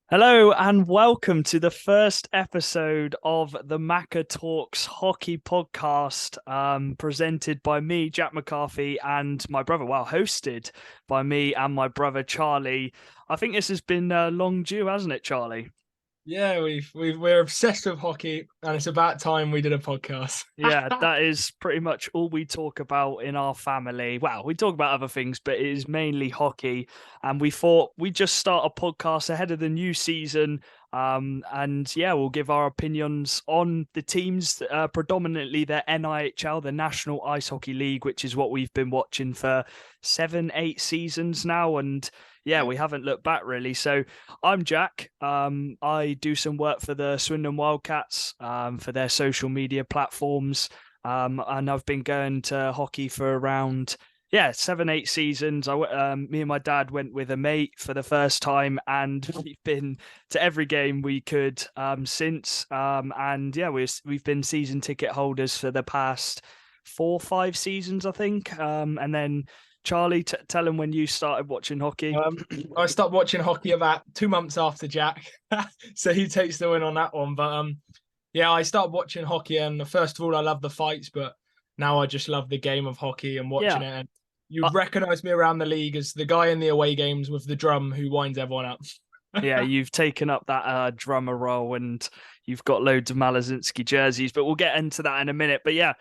Hello and welcome to the first episode of the Macca Talks Hockey Podcast, presented by me, Jack McCarthy, and my brother. Well, hosted by me and my brother Charlie. I think this has been long due, hasn't it, Charlie? Yeah, we're obsessed with hockey, and it's about time we did a podcast. Yeah, that is pretty much all we talk about in our family. Well, we talk about other things, but it is mainly hockey. And we thought we'd just start a podcast ahead of the new season. And yeah, we'll give our opinions on the teams, predominantly the NIHL, the National Ice Hockey League, which is what we've been watching for 7, 8 seasons now. And yeah, Yeah. we haven't looked back really. So I'm Jack. I do some work for the Swindon Wildcats for their social media platforms. And I've been going to hockey for around 7, 8 seasons. Me and my dad went with a mate for the first time, and we've been to every game we could since. And yeah, we've been season ticket holders for the past 4, 5 seasons, I think. And then Charlie, tell them when you started watching hockey. Um, I stopped watching hockey about 2 months after Jack, so he takes the win on that one. But yeah, I started watching hockey, and first of all, I love the fights, but now I just love the game of hockey and Yeah, watching it. And you'd recognise me around the league as the guy in the away games with the drum who winds everyone up. yeah, you've taken up that drummer role and you've got loads of Malazinski jerseys, but we'll get into that in a minute. But yeah,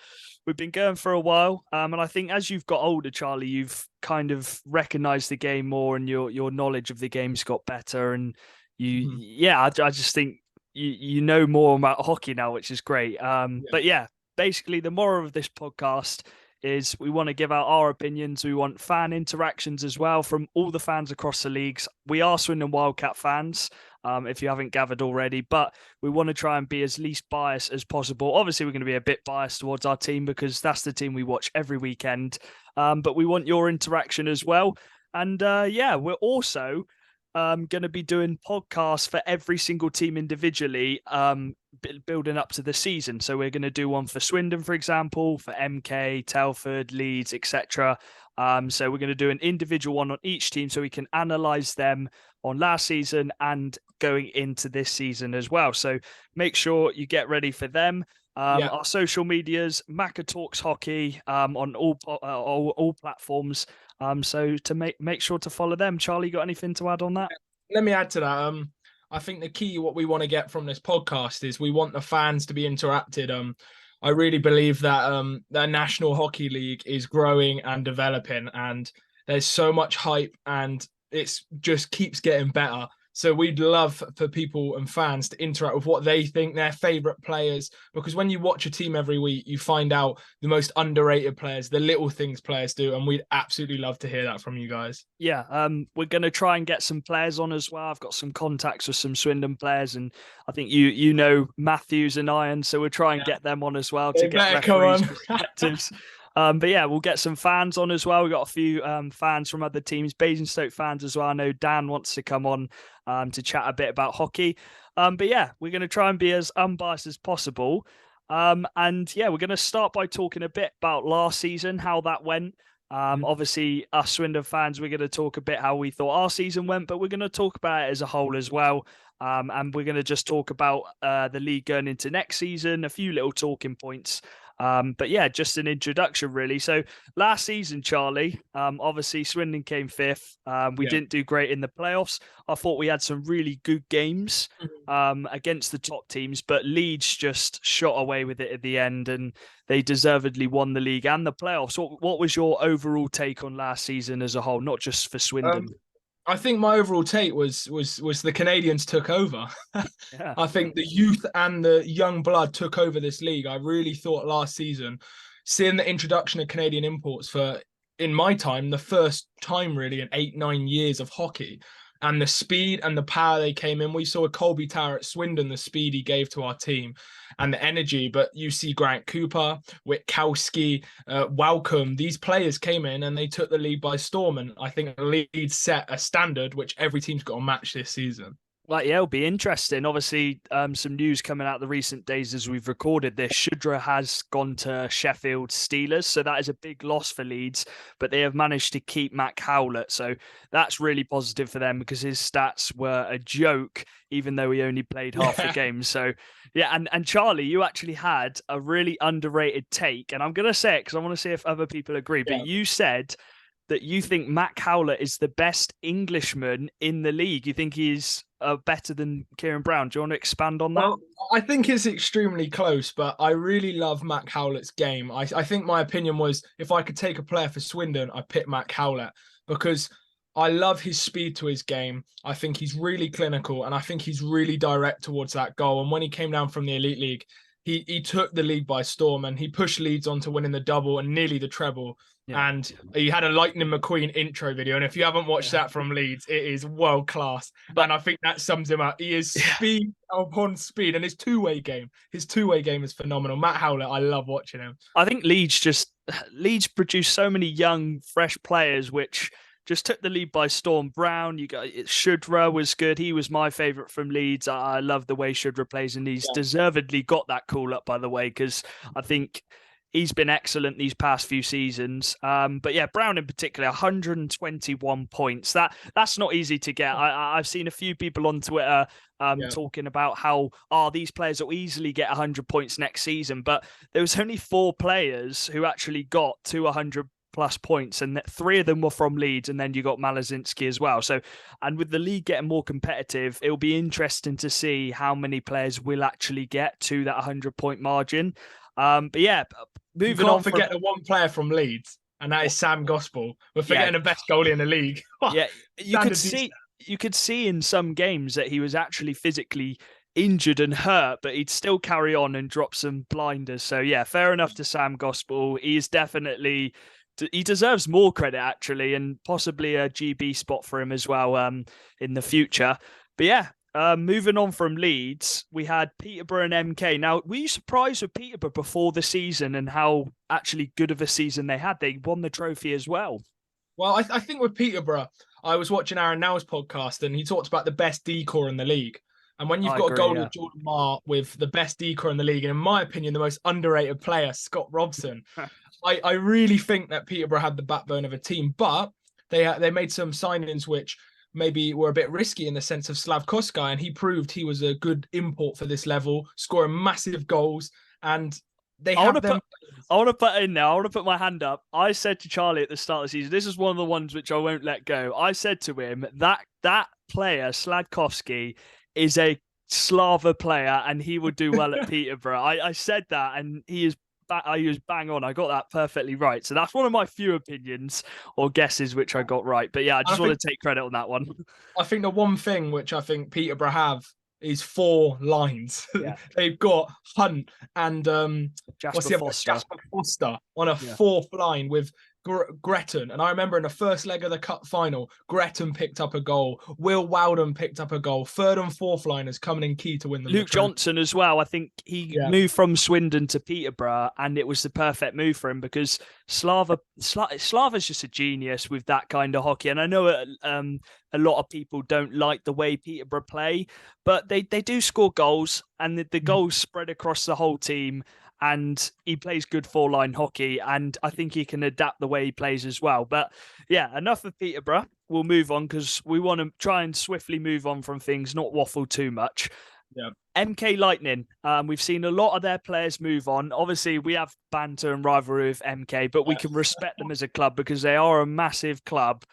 we've been going for a while. And I think as you've got older, Charlie, you've kind of recognized the game more and your knowledge of the game's got better. And Mhm. I just think you know more about hockey now, which is great. Yeah, But yeah, basically the moral of this podcast is we want to give out our opinions. We want fan interactions as well from all the fans across the leagues. We are Swindon Wildcat fans, if you haven't gathered already, but we want to try and be as least biased as possible. Obviously, we're going to be a bit biased towards our team because that's the team we watch every weekend. But we want your interaction as well. And yeah, we're also going to be doing podcasts for every single team individually, building up to the season. So we're going to do one for Swindon, for example, for MK, Telford, Leeds, etc. So we're going to do an individual one on each team so we can analyze them on last season and going into this season as well. So make sure you get ready for them. yeah. Our social medias, Macca Talks Hockey, on all platforms. So to make sure to follow them. Charlie, got anything to add on that? Let me add to that. I think the key what we want to get from this podcast is we want the fans to be interacted. I really believe that the National Hockey League is growing and developing, and there's so much hype, and it's just keeps getting better. So we'd love for people and fans to interact with what they think their favorite players, because when you watch a team every week, you find out the most underrated players, the little things players do, and we'd absolutely love to hear that from you guys. Yeah, we're going to try and get some players on as well. I've got some contacts with some Swindon players, and I think you know Matthews and Iron, so we'll try and Yeah, get them on as well to they get better come referees' on. perspectives. But yeah, we'll get some fans on as well. We've got a few fans from other teams, Basingstoke fans as well. I know Dan wants to come on to chat a bit about hockey. But yeah, we're going to try and be as unbiased as possible. And yeah, we're going to start by talking a bit about last season, how that went. Obviously, us Swindon fans, we're going to talk a bit how we thought our season went, but we're going to talk about it as a whole as well. And we're going to just talk about the league going into next season, a few little talking points. But yeah, just an introduction really. So last season, Charlie, obviously Swindon came fifth. We Yeah. didn't do great in the playoffs. I thought we had some really good games against the top teams, but Leeds just shot away with it at the end, and they deservedly won the league and the playoffs. What was your overall take on last season as a whole, not just for Um, Swindon? I think my overall take was the Canadians took over. Yeah, I think the youth and the young blood took over this league. I really thought last season, seeing the introduction of Canadian imports for, in my time, the first time really in 8, 9 years of hockey, and the speed and the power they came in. We saw a Colby Tower at Swindon, the speed he gave to our team and the energy. But you see Grant Cooper, Witkowski, Welcome. These players came in and they took the league by storm. And I think Leeds set a standard which every team's got to match this season. Well, yeah, it'll be interesting. Obviously, some news coming out the recent days as we've recorded this. Shudra has gone to Sheffield Steelers, so that is a big loss for Leeds, but they have managed to keep Mac Howlett. So that's really positive for them because his stats were a joke, even though he only played half the game. So, yeah, and Charlie, you actually had a really underrated take, and I'm going to say it because I want to see if other people agree, but you said that you think Mac Howlett is the best Englishman in the league. You think he's better than Kieran Brown. Do you want to expand on that? Well, I think it's extremely close, but I really love Mac Howlett's game. I think my opinion was if I could take a player for Swindon, I'd pick Mac Howlett because I love his speed to his game. I think he's really clinical and I think he's really direct towards that goal. And when he came down from the Elite League, he took the league by storm and he pushed Leeds on to winning the double and nearly the treble. Yeah. And he had a Lightning McQueen intro video. And if you haven't watched that from Leeds, it is world class. And I think that sums him up. He is speed upon speed. And his two-way game is phenomenal. Matt Howlett, I love watching him. I think Leeds produced so many young, fresh players, which just took the lead by storm. Brown, you got Shudra was good. He was my favourite from Leeds. I love the way Shudra plays, and he's deservedly got that call up, by the way, because I think he's been excellent these past few seasons. But yeah, Brown in particular, 121 points. That's not easy to get. I've seen a few people on Twitter talking about how these players will easily get 100 points next season. But there was only 4 players who actually got to 100 plus points, and 3 of them were from Leeds, and then you got Malazinski as well. So, and with the league getting more competitive, it'll be interesting to see how many players will actually get to that 100-point margin. But yeah, moving on. Forget the one player from Leeds, and that is Sam Gospel. We're forgetting the best goalie in the league. Yeah, you could see in some games that he was actually physically injured and hurt, but he'd still carry on and drop some blinders. So yeah, fair enough to Sam Gospel. He deserves more credit, actually, and possibly a GB spot for him as well in the future. But yeah, moving on from Leeds, we had Peterborough and MK. Now, were you surprised with Peterborough before the season and how actually good of a season they had? They won the trophy as well. Well, I think with Peterborough, I was watching Aaron Now's podcast and he talked about the best decor in the league. And when you've got a goal of Jordan Marr with the best decor in the league, and in my opinion, the most underrated player, Scott Robson, I really think that Peterborough had the backbone of a team, but they made some signings which maybe were a bit risky in the sense of Slavkovsky, and he proved he was a good import for this level, scoring massive goals. And I want to put in there. I want to put my hand up. I said to Charlie at the start of the season, this is one of the ones which I won't let go. I said to him that player, Sladkovsky, is a Slava player and he would do well at Peterborough. I said that, and he was bang on. I got that perfectly right. So that's one of my few opinions or guesses which I got right. But yeah, I want to take credit on that one. I think the one thing which I think Peterborough have is 4 lines. Yeah. They've got Hunt and Jasper Foster on a 4th line with Gretton. And I remember in the first leg of the cup final, Gretton picked up a goal. Will Wowden picked up a goal. 3rd and 4th liners coming in key to win them. Luke Johnson as well. I think he moved from Swindon to Peterborough, and it was the perfect move for him because Slava's just a genius with that kind of hockey. And I know a lot of people don't like the way Peterborough play, but they do score goals, and the goals spread across the whole team. And he plays good 4-line hockey, and I think he can adapt the way he plays as well. But yeah, enough of Peterborough. We'll move on because we want to try and swiftly move on from things, not waffle too much. Yeah. MK Lightning. We've seen a lot of their players move on. Obviously, we have banter and rivalry with MK, but we can respect them as a club because they are a massive club.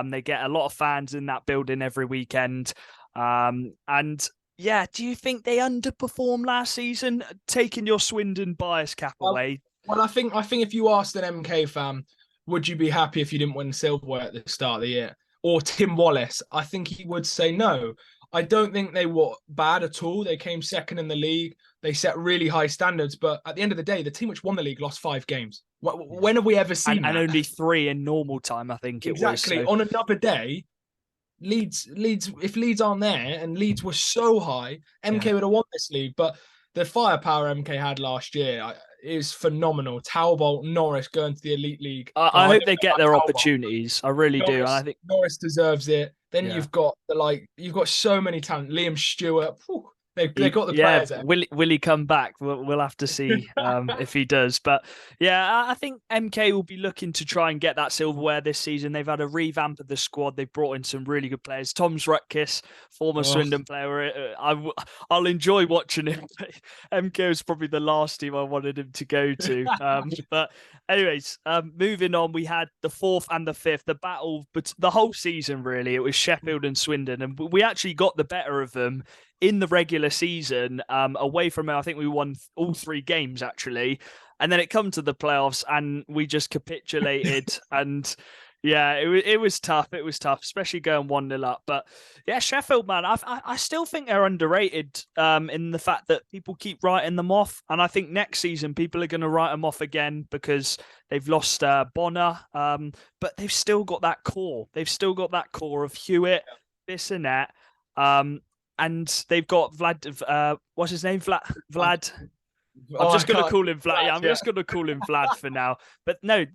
They get a lot of fans in that building every weekend. And yeah, do you think they underperformed last season? Taking your Swindon bias cap away. Well, I think if you asked an MK fan, would you be happy if you didn't win silverware at the start of the year? Or Tim Wallace, I think he would say no. I don't think they were bad at all. They came 2nd in the league. They set really high standards. But at the end of the day, the team which won the league lost 5 games. When have we ever seen that? And only 3 in normal time, I think it was. Exactly. On another day, Leeds, if Leeds aren't there, and Leeds were so high, MK would have won this league. But the firepower MK had last year is phenomenal. Talbot, Norris going to the Elite League. I hope they get their opportunities. I really do. And I think Norris deserves it. Then Yeah. you've got so many talent. Liam Stewart. Whew, they got the players there. Will he come back? We'll have to see if he does. But yeah, I think MK will be looking to try and get that silverware this season. They've had a revamp of the squad. They've brought in some really good players. Tom's Rutkiss, former Swindon player. I'll enjoy watching him. MK was probably the last team I wanted him to go to. But anyways, moving on, we had the 4th and the 5th, the battle, but the whole season really, it was Sheffield and Swindon, and we actually got the better of them in the regular season. Away from it, I think we won all 3 games actually, and then it come to the playoffs and we just capitulated. And yeah, it was tough. It was tough, especially going 1-0 up. But yeah, Sheffield, man, I still think they're underrated in the fact that people keep writing them off, and I think next season people are going to write them off again because they've lost Bonner, but they've still got that core. They've still got that core of Hewitt, Bissonnette. And they've got Vlad. What's his name? Vlad. I'm just going to call him Vlad. Yeah, I'm just going to call him Vlad for now. But no,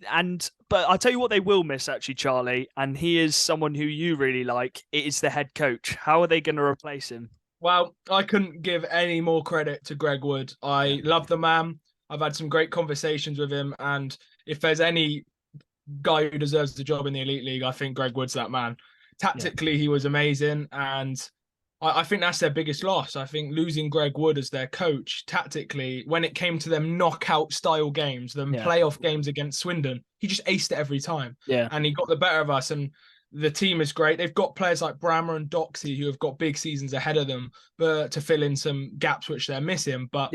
but I'll tell you what they will miss actually, Charlie. And he is someone who you really like. It is the head coach. How are they going to replace him? Well, I couldn't give any more credit to Greg Wood. I love the man. I've had some great conversations with him, and if there's any guy who deserves the job in the Elite League, I think Greg Wood's that man. Tactically, he was amazing, and I think that's their biggest loss. I think losing Greg Wood as their coach, tactically, when it came to them knockout style games, them playoff games against Swindon, he just aced it every time. Yeah. And he got the better of us. And the team is great. They've got players like Brammer and Doxy who have got big seasons ahead of them, but to fill in some gaps which they're missing. But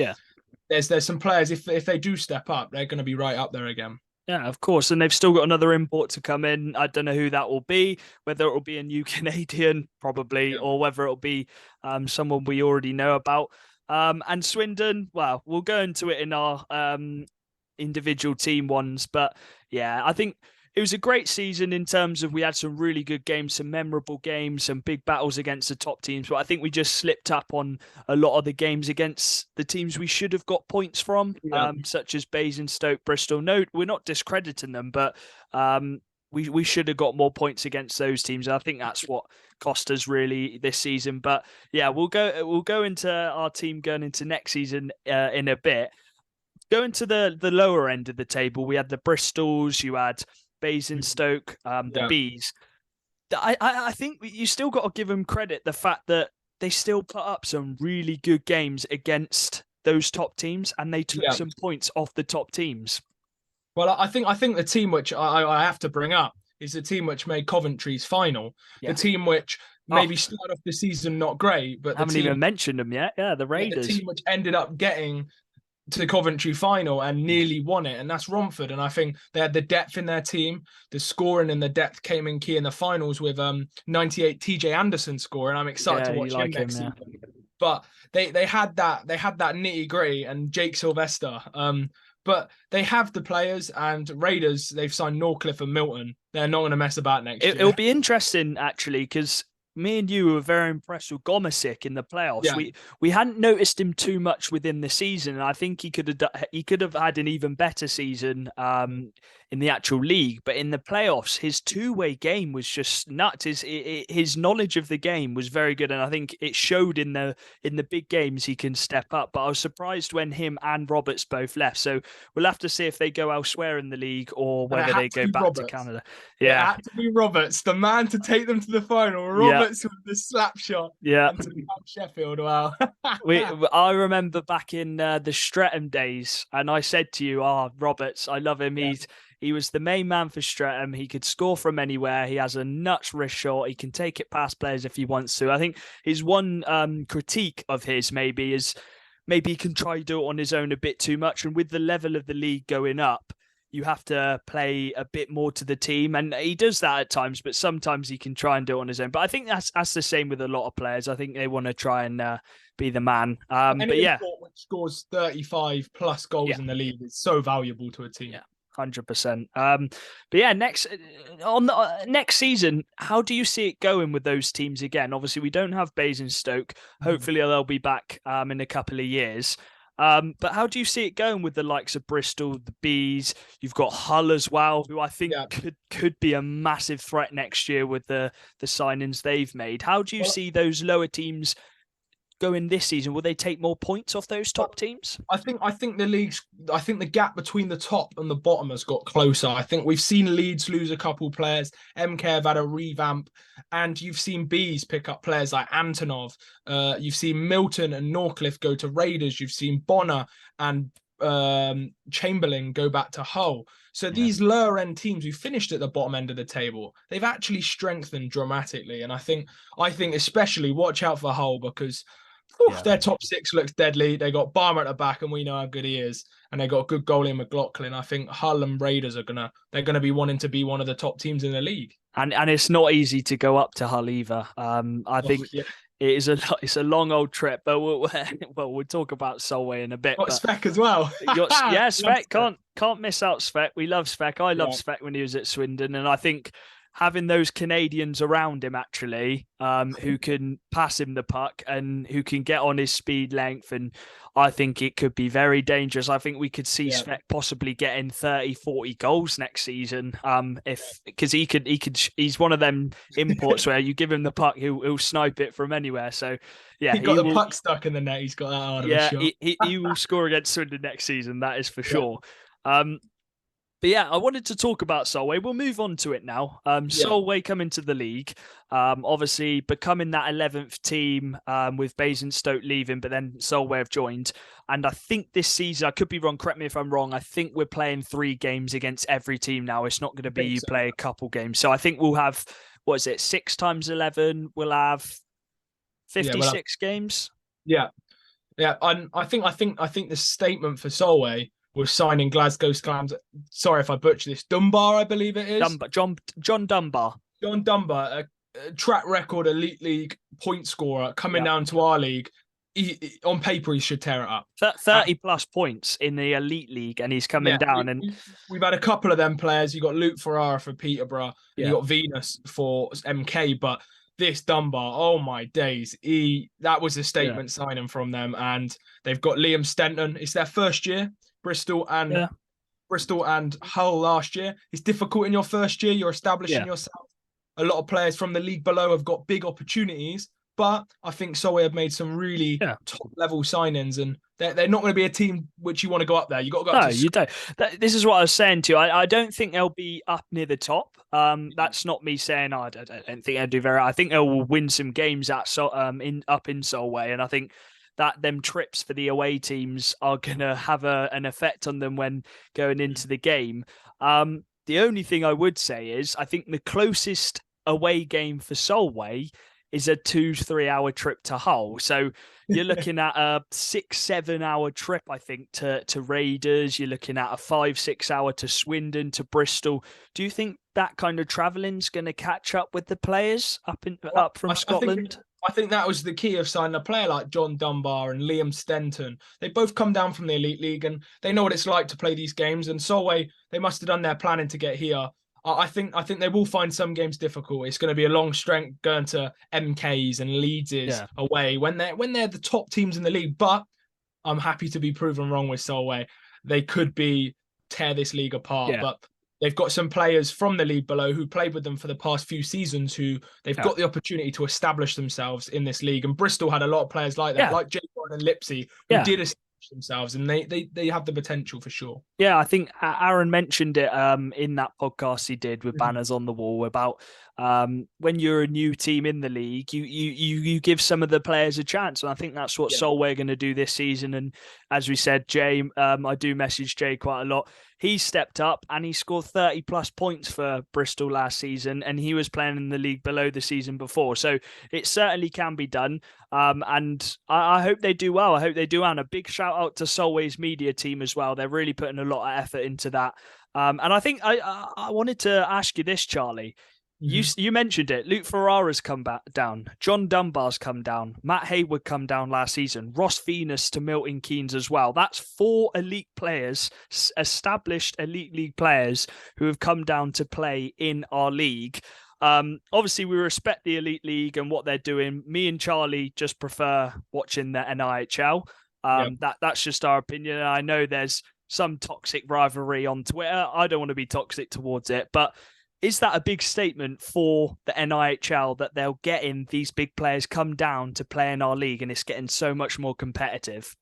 there's some players, if they do step up, they're going to be right up there again. Yeah, of course. And they've still got another import to come in. I don't know who that will be, whether it will be a new Canadian, probably, or whether it'll be someone we already know about. And Swindon, well, we'll go into it in our individual team ones. But yeah, I think it was a great season in terms of we had some really good games, some memorable games, some big battles against the top teams. But I think we just slipped up on a lot of the games against the teams we should have got points from, such as Basingstoke, Bristol. No, we're not discrediting them, but we should have got more points against those teams. I think that's what cost us really this season. But yeah, we'll go into our team going into next season in a bit. Going to the lower end of the table, we had the Bristols, you had Basingstoke, the Bees. I think you still got to give them credit, the fact that they still put up some really good games against those top teams, and they took some points off the top teams. Well, I think the team which I have to bring up is the team which made Coventry's final. The team which maybe started off the season not great, but haven't even mentioned them yet. Yeah, the Raiders. The team which ended up getting to the Coventry final and nearly won it, and that's Romford. And I think they had the depth in their team. The scoring and the depth came in key in the finals with 98 TJ Anderson score, and I'm excited to watch him next season. But they had that nitty gritty and Jake Sylvester. But they have the players, and Raiders, they've signed Norcliffe and Milton. They're not going to mess about next year. It'll be interesting actually, because me and you were very impressed with Gomesick in the playoffs. Yeah. We hadn't noticed him too much within the season, and I think he could have had an even better season in the actual league. But in the playoffs, his two-way game was just nuts. His knowledge of the game was very good, and I think it showed in the big games he can step up. But I was surprised when him and Roberts both left. So we'll have to see if they go elsewhere in the league or whether they go back to Canada. Yeah, it had to be Roberts, the man to take them to the final. Roberts with the slap shot. Yeah, and to become Sheffield. Wow. I remember back in the Streatham days, and I said to you, Roberts, I love him. Yeah. He was the main man for Streatham. He could score from anywhere. He has a nuts wrist shot. He can take it past players if he wants to. I think his one critique of his maybe is maybe he can try to do it on his own a bit too much. And with the level of the league going up, you have to play a bit more to the team. And he does that at times, but sometimes he can try and do it on his own. But I think that's the same with a lot of players. I think they want to try and be the man. But yeah, which scores 35 plus goals in the league is so valuable to a team. Yeah. 100%. But yeah, next season, how do you see it going with those teams again? Obviously, we don't have Basingstoke. Hopefully, they'll be back in a couple of years. But how do you see it going with the likes of Bristol, the Bees? You've got Hull as well, who I think could be a massive threat next year with the signings they've made. How do you see those lower teams going this season? Will they take more points off those top teams? I think the gap between the top and the bottom has got closer. I think we've seen Leeds lose a couple players. MK have had a revamp, and you've seen Bees pick up players like Antonov. You've seen Milton and Norcliffe go to Raiders. You've seen Bonner and Chamberlain go back to Hull. So these lower end teams who finished at the bottom end of the table, they've actually strengthened dramatically. And I think especially watch out for Hull, because their top six looks deadly. They got Barmer at the back, and we know how good he is. And they got a good goalie in McLaughlin. I think Hull and Raiders are gonna be wanting to be one of the top teams in the league. And it's not easy to go up to Hull either. I think it's a long old trip, but we'll talk about Solway in a bit. Got Speck as well. Speck can't miss out Speck. We love Speck. I loved Speck when he was at Swindon, and I think having those Canadians around him actually, who can pass him the puck and who can get on his speed, length, and I think it could be very dangerous. I think we could see Speck possibly getting 30, 40 goals next season. Because he's one of them imports where you give him the puck, he'll snipe it from anywhere. So yeah, he got the puck stuck in the net. He's got that hard of a shot. he will score against Swindon next season. That is for sure. But yeah, I wanted to talk about Solway. We'll move on to it now. Solway coming to the league, obviously becoming that 11th team with Basingstoke leaving, but then Solway have joined. And I think this season, I could be wrong, correct me if I'm wrong, I think we're playing 3 games against every team now. It's not going to be you play a couple games. So I think we'll have, 6 times 11? We'll have 56 games. Yeah. And I think the statement for Solway was signing Glasgow Sclams. Sorry if I butcher this. Dunbar, I believe it is. John Dunbar. John Dunbar, a track record elite league point scorer coming down to our league. On paper, he should tear it up. 30 plus points in the elite league, and he's coming down. And we've had a couple of them players. You got Luke Ferrara for Peterborough. You got Venus for MK, but this Dunbar, oh my days, that was a statement signing from them. And they've got Liam Stenton. It's their first year. Bristol and Hull last year. It's difficult in your first year. You're establishing yourself. A lot of players from the league below have got big opportunities, but I think Solway have made some really top level signings, and they're not going to be a team which you want to go up there. You got to go up. No, you don't. This is what I was saying to you. I don't think they'll be up near the top. That's not me saying I don't think they'll do very. I think they'll win some games up in Solway, and I think that them trips for the away teams are going to have an effect on them when going into the game. The only thing I would say is I think the closest away game for Solway is a 2-3 hour trip to Hull. So you're looking at a 6-7 hour trip, I think, to Raiders. You're looking at a 5-6 hour to Swindon, to Bristol. Do you think that kind of traveling's going to catch up with the players up from Scotland? I think that was the key of signing a player like John Dunbar and Liam Stenton. They both come down from the Elite League and they know what it's like to play these games. And Solway, they must have done their planning to get here. I think they will find some games difficult. It's going to be a long strength going to MKs and Leeds away when they're the top teams in the league. But I'm happy to be proven wrong with Solway. They could tear this league apart. But they've got some players from the league below who played with them for the past few seasons who they've got the opportunity to establish themselves in this league. And Bristol had a lot of players like that, like Jake and Lipsy, who did establish themselves, and they have the potential for sure. Yeah, I think Aaron mentioned it in that podcast he did with Banners on the Wall about when you're a new team in the league, you give some of the players a chance, and I think that's what Solway are going to do this season. And as we said, Jay, I do message Jay quite a lot. He stepped up and he scored 30 plus points for Bristol last season, and he was playing in the league below the season before. So it certainly can be done. And I hope they do well. I hope they do. And a big shout out to Solway's media team as well. They're really putting a lot of effort into that. And I think I wanted to ask you this, Charlie. You mentioned it. Luke Ferrara's come back down. John Dunbar's come down. Matt Hayward come down last season. Ross Venus to Milton Keynes as well. That's 4 elite players, established elite league players who have come down to play in our league. Obviously, we respect the elite league and what they're doing. Me and Charlie just prefer watching the NIHL. That's just our opinion. And I know there's some toxic rivalry on Twitter. I don't want to be toxic towards it, but is that a big statement for the NIHL that they're getting these big players come down to play in our league and it's getting so much more competitive?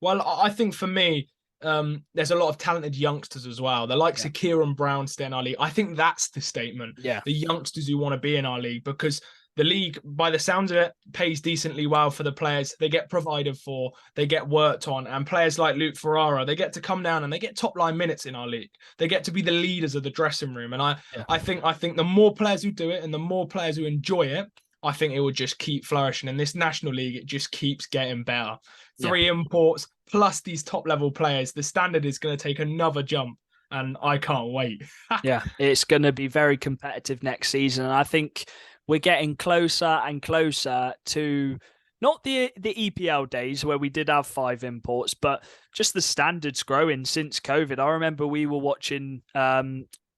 Well, I think for me, there's a lot of talented youngsters as well. The likes of Kieran Brown stay in our league. I think that's the statement. Yeah. The youngsters who want to be in our league, because the league, by the sounds of it, pays decently well for the players. They get provided for, they get worked on, and players like Luke Ferrara, they get to come down and they get top line minutes in our league. They get to be the leaders of the dressing room. And I think the more players who do it and the more players who enjoy it, I think it will just keep flourishing. And this National League, it just keeps getting better. 3 imports plus these top level players. The standard is going to take another jump, and I can't wait. Yeah, it's going to be very competitive next season. And I think we're getting closer and closer to not the EPL days where we did have 5 imports, but just the standards growing since COVID. I remember we were watching not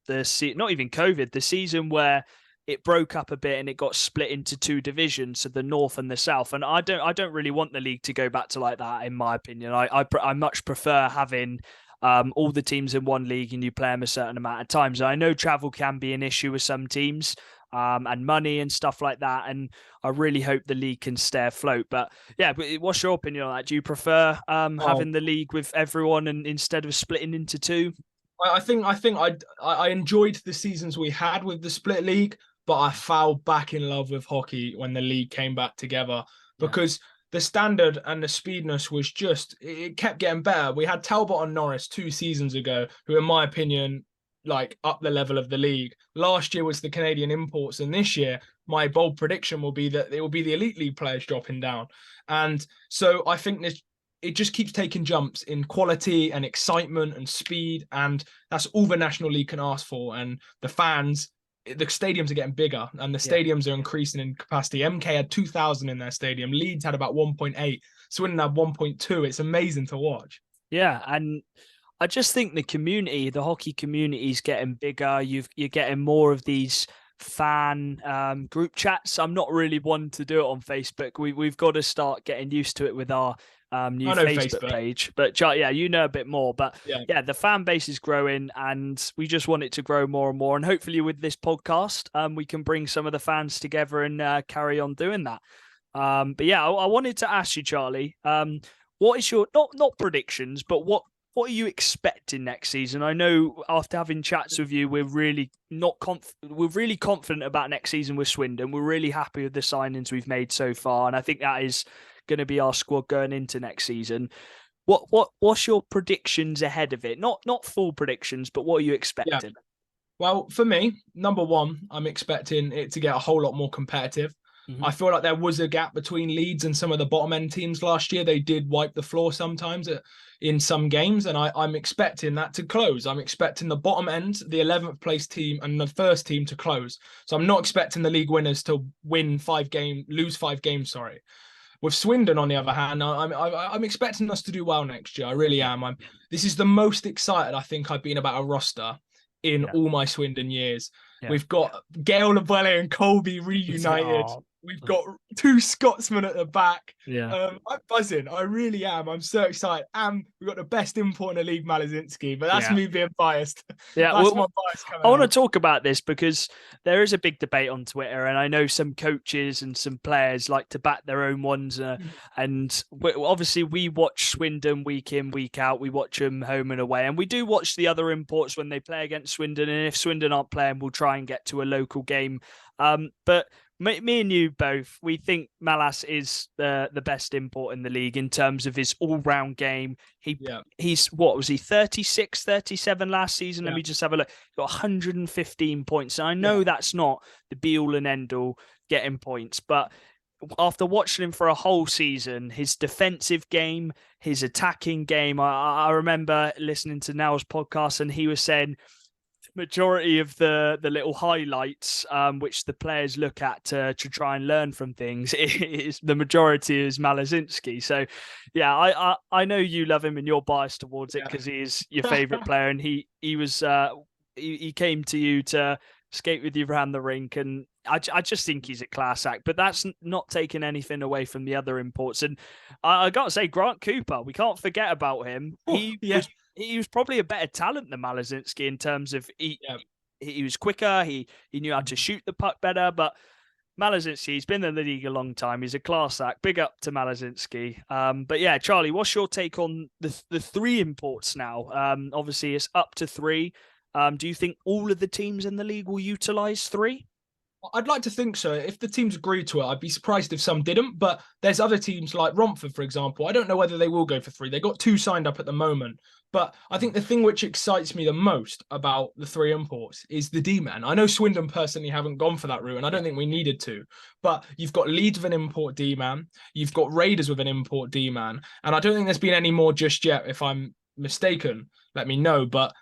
even COVID, the season where it broke up a bit and it got split into 2 divisions, so the North and the South. And I don't really want the league to go back to like that, in my opinion. I much prefer having all the teams in one league and you play them a certain amount of times. I know travel can be an issue with some teams, and money and stuff like that. And I really hope the league can stay afloat. But yeah, what's your opinion on that? Do you prefer having the league with everyone and instead of splitting into 2? I think I enjoyed the seasons we had with the split league, but I fell back in love with hockey when the league came back together, because the standard and the speedness was just, it kept getting better. We had Talbot and Norris 2 seasons ago, who in my opinion, like up the level of the league. Last year was the Canadian imports, and this year my bold prediction will be that it will be the Elite League players dropping down. And so I think it just keeps taking jumps in quality and excitement and speed, and that's all the National League can ask for. And the fans, the stadiums are getting bigger and the stadiums are increasing in capacity. MK had 2,000 in their stadium. Leeds had about 1.8. Swindon had 1.2. It's amazing to watch. Yeah, and I just think the hockey community is getting bigger. You're getting more of these fan group chats. I'm not really one to do it on Facebook. We've got to start getting used to it with our new Facebook page. But yeah, you know a bit more. But yeah, the fan base is growing and we just want it to grow more and more. And hopefully with this podcast, we can bring some of the fans together and carry on doing that. But yeah, I wanted to ask you, Charlie, what is your, not predictions, but what are you expecting next season? I know after having chats with you, we're really confident about next season with Swindon. We're really happy with the signings we've made so far. And I think that is going to be our squad going into next season. What's your predictions ahead of it? Not full predictions, but what are you expecting? Yeah. Well, for me, number one, I'm expecting it to get a whole lot more competitive. Mm-hmm. I feel like there was a gap between Leeds and some of the bottom end teams last year. They did wipe the floor sometimes in some games, and I'm expecting that to close. I'm expecting the bottom end, the 11th place team and the first team to close. So I'm not expecting the league winners to lose 5 games. With Swindon, on the other hand, I'm expecting us to do well next year. I really am. This is the most excited I think I've been about a roster in all my Swindon years. Yeah. We've got Gail Labelle and Colby reunited. We've got 2 Scotsmen at the back. Yeah, I'm buzzing. I really am. I'm so excited. And we've got the best import in the league, Malazinski. But that's me being biased. Yeah, that's my bias coming I want to talk about this because there is a big debate on Twitter, and I know some coaches and some players like to back their own ones. And obviously, we watch Swindon week in, week out. We watch them home and away, and we do watch the other imports when they play against Swindon. And if Swindon aren't playing, we'll try and get to a local game. But me and you both, we think Malas is the best import in the league in terms of his all-round game. He's, what was he, 36, 37 last season? Let me just have a look. He got 115 points. And I know that's not the be-all and end-all getting points, but after watching him for a whole season, his defensive game, his attacking game, I remember listening to Nell's podcast and he was saying majority of the little highlights which the players look at to try and learn from things is the majority is Malazinski. So yeah, I know you love him and you're biased towards it because he is your favorite player, and he was he came to you to skate with you around the rink, and I just think he's a class act, but that's not taking anything away from the other imports. And I got to say, Grant Cooper, we can't forget about him. He was probably a better talent than Malazinski in terms of he was quicker, he knew how to shoot the puck better, but Malazinski, he's been in the league a long time. He's a class act. Big up to Malazinski. But yeah, Charlie, what's your take on the 3 imports now? Obviously, it's up to 3. Do you think all of the teams in the league will utilise 3? I'd like to think so. If the teams agreed to it, I'd be surprised if some didn't. But there's other teams like Romford, for example. I don't know whether they will go for 3. They got 2 signed up at the moment. But I think the thing which excites me the most about the 3 imports is the D-man. I know Swindon personally haven't gone for that route, and I don't think we needed to. But you've got Leeds with an import D-man. You've got Raiders with an import D-man. And I don't think there's been any more just yet. If I'm mistaken, let me know. But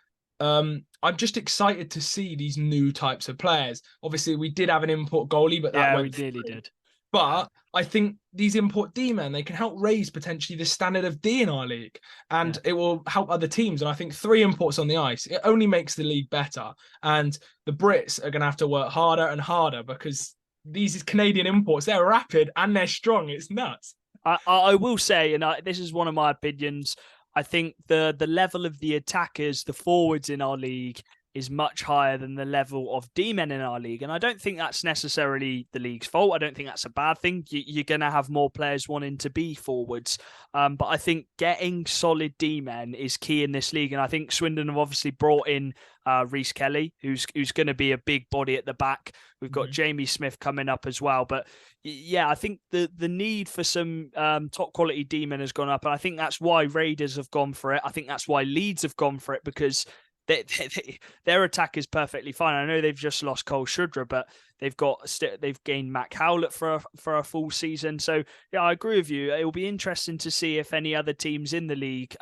I'm just excited to see these new types of players. Obviously, we did have an import goalie, but that went we nearly did. But I think these import D-men, they can help raise potentially the standard of D in our league, and it will help other teams. And I think 3 imports on the ice, it only makes the league better. And the Brits are going to have to work harder and harder because these Canadian imports, they're rapid and they're strong. It's nuts. I will say, and this is one of my opinions, I think the level of the attackers, the forwards in our league, is much higher than the level of D-men in our league. And I don't think that's necessarily the league's fault. I don't think that's a bad thing. You're going to have more players wanting to be forwards. But I think getting solid D-men is key in this league. And I think Swindon have obviously brought in Reece Kelly, who's going to be a big body at the back. We've got Jamie Smith coming up as well. But yeah, I think the need for some top quality D-men has gone up. And I think that's why Raiders have gone for it. I think that's why Leeds have gone for it, because their attack is perfectly fine. I know they've just lost Cole Shudra, but they've gained Mac Howlett for a full season. So yeah, I agree with you. It will be interesting to see if any other teams in the league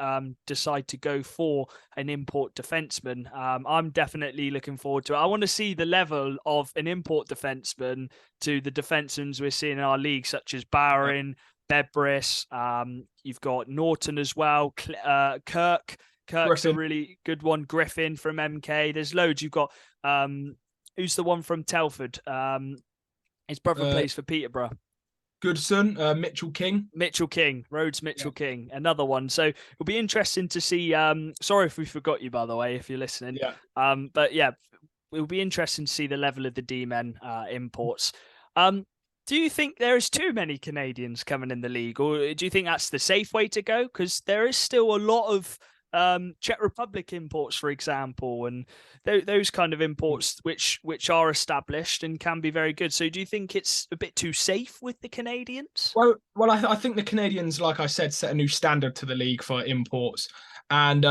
decide to go for an import defenseman. I'm definitely looking forward to it. I want to see the level of an import defenseman to the defensemen we're seeing in our league, such as Barron, Bebris. You've got Norton as well, Kirk's a really good one. Griffin from MK. There's loads. You've got who's the one from Telford? His brother plays for Peterborough. Goodson, Mitchell King. Rhodes Mitchell King, another one. So it'll be interesting to see. Sorry if we forgot you, by the way, if you're listening. Yeah. But yeah, it'll be interesting to see the level of the D-men imports. Do you think there is too many Canadians coming in the league, or do you think that's the safe way to go? Because there is still a lot of Czech Republic imports, for example, and those kind of imports which are established and can be very good. So do you think it's a bit too safe with the Canadians? Well, I think the Canadians, like I said, set a new standard to the league for imports, and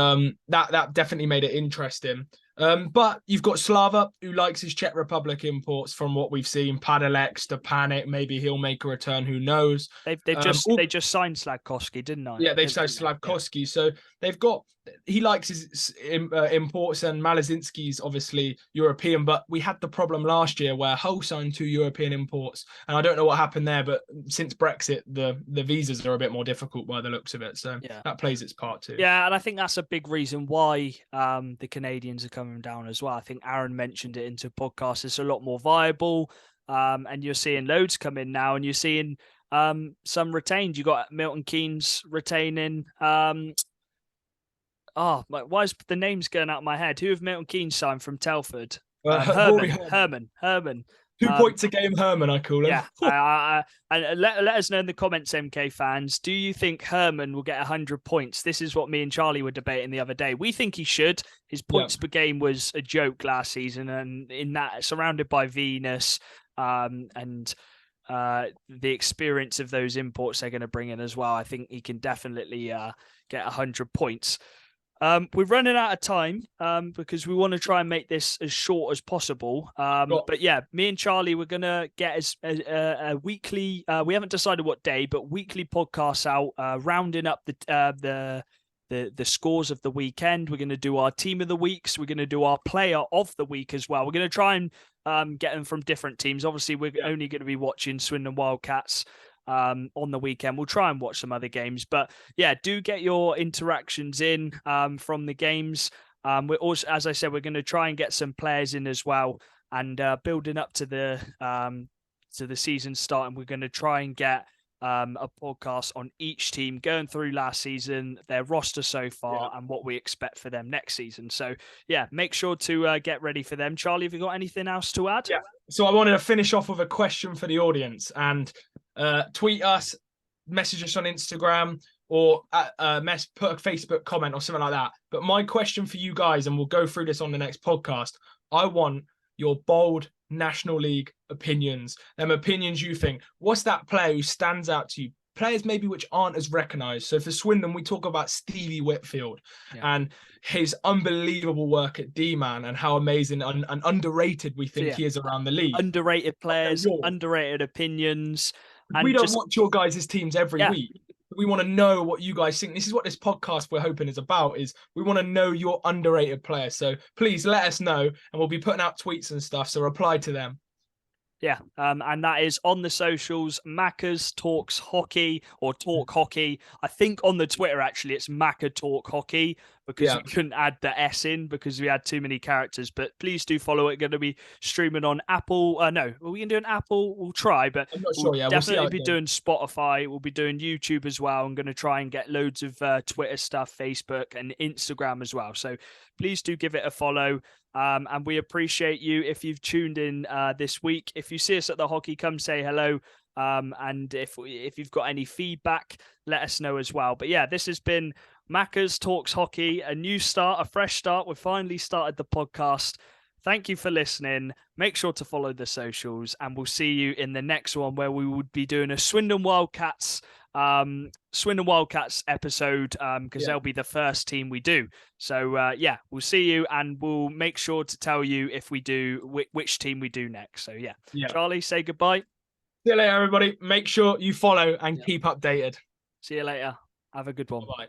that definitely made it interesting. But you've got Slava, who likes his Czech Republic imports from what we've seen. Padelek, Stepanek, maybe he'll make a return. Who knows? They just signed Slavkovsky, didn't they? Yeah, they've signed Slavkovsky. Yeah. So he likes his imports, and Malazinski's obviously European. But we had the problem last year where Hull signed 2 European imports, and I don't know what happened there. But since Brexit, the visas are a bit more difficult by the looks of it. So that plays its part too. Yeah, and I think that's a big reason why the Canadians are coming down as well. I think Aaron mentioned it into podcast. It's a lot more viable, and you're seeing loads come in now, and you're seeing some retained. You got Milton Keynes retaining. Why is the names going out of my head? Who have Milton Keynes signed from Telford? Herman. 2 points a game, Herman, I call him. Yeah. And let us know in the comments, MK fans. Do you think Herman will get 100 points? This is what me and Charlie were debating the other day. We think he should. His points per game was a joke last season, and in that, surrounded by Venus and the experience of those imports they're going to bring in as well, I think he can definitely get 100 points. We're running out of time because we want to try and make this as short as possible. But yeah, me and Charlie, we're going to get a weekly, we haven't decided what day, but weekly podcasts out, rounding up the scores of the weekend. We're going to do our team of the week. So we're going to do our player of the week as well. We're going to try and get them from different teams. Obviously, we're only going to be watching Swindon Wildcats on the weekend. We'll try and watch some other games, but yeah, do get your interactions in from the games. We're also, as I said, we're going to try and get some players in as well and building up to the season starting, we're going to try and get a podcast on each team going through last season, their roster so far, and what we expect for them next season. So yeah, make sure to get ready for them. Charlie, have you got anything else to add? Yeah. So I wanted to finish off with a question for the audience, and tweet us, message us on Instagram, or put a Facebook comment or something like that. But my question for you guys, and we'll go through this on the next podcast, I want your bold National League opinions. Them opinions you think, what's that player who stands out to you? Players maybe which aren't as recognised. So for Swindon, we talk about Stevie Whitfield and his unbelievable work at D-Man and how amazing and underrated we think he is around the league. Underrated players, underrated opinions. And we don't watch your guys' teams every week. We want to know what you guys think. This is what this podcast we're hoping is about, is we want to know your underrated players. So please let us know, and we'll be putting out tweets and stuff, so reply to them. Yeah, and that is on the socials, Macca's Talks Hockey or Talk Hockey. I think on the Twitter, actually, it's Macca Talk Hockey, because we couldn't add the S in because we had too many characters. But please do follow it. Going to be streaming on Apple. No, are we going to do an Apple? We'll try, but I'm not sure. We'll definitely be doing Spotify. We'll be doing YouTube as well. I'm going to try and get loads of Twitter stuff, Facebook and Instagram as well. So please do give it a follow. And we appreciate you if you've tuned in this week. If you see us at the hockey, come say hello. And if you've got any feedback, let us know as well. But yeah, this has been Macca's Talks Hockey, a new start, a fresh start. We've finally started the podcast. Thank you for listening. Make sure to follow the socials, and we'll see you in the next one, where we would be doing a Swindon Wildcats episode, because they'll be the first team we do. So yeah, we'll see you, and we'll make sure to tell you if we do which team we do next. So yeah. Charlie, say goodbye. See you later, everybody. Make sure you follow and keep updated. See you later. Have a good one. Bye-bye.